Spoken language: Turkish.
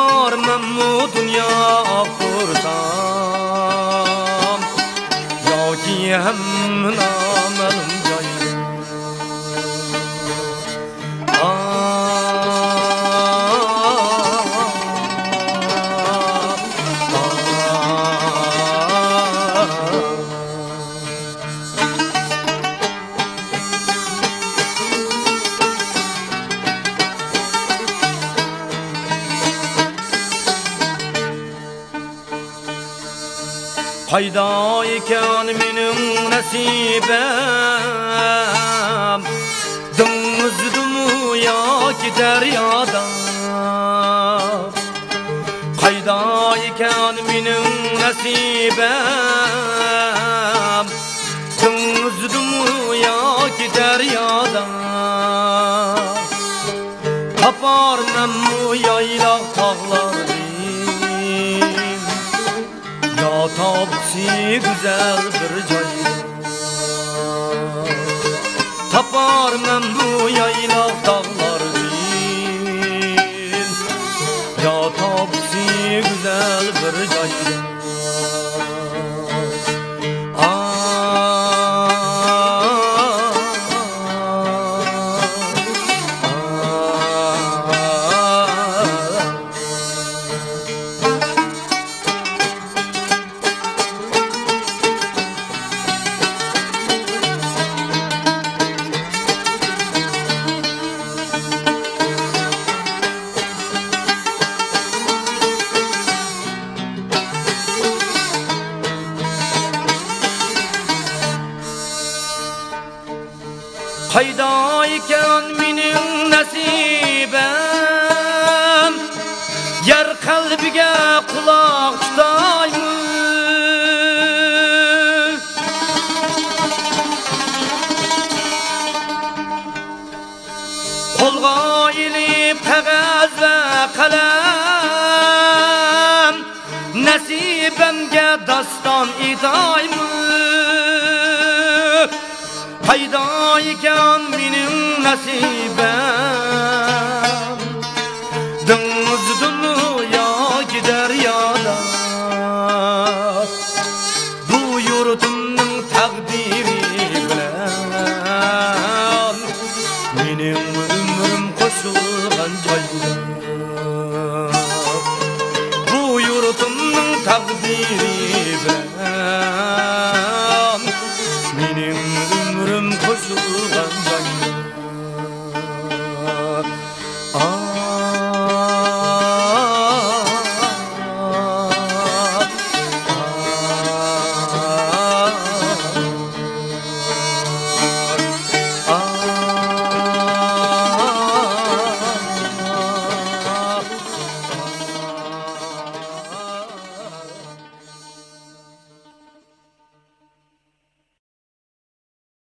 tapar men bu dünya kursam yoki hem namalum joy Qayda ekan mening nasibam dengizdumu yoki daryoda Qayda ekan mening nasibam dengizdumu yoki daryoda Taparman bu yaylaq tağlarni Tapsi güzel bir joy Tapar men bu yaylaq dağlardan Ya tapsi güzel bir joy Qayda ekan mening nasibam Yar qalbiga quloq tutaymi Qo'lga ilib qog'oz va qalam Nasibamga doston aytaymi Qayda ekan mening nasibam dengizdumu yoki daryoda Bu yurtimning taqdiri bilan mening umrim qo'shilgan joy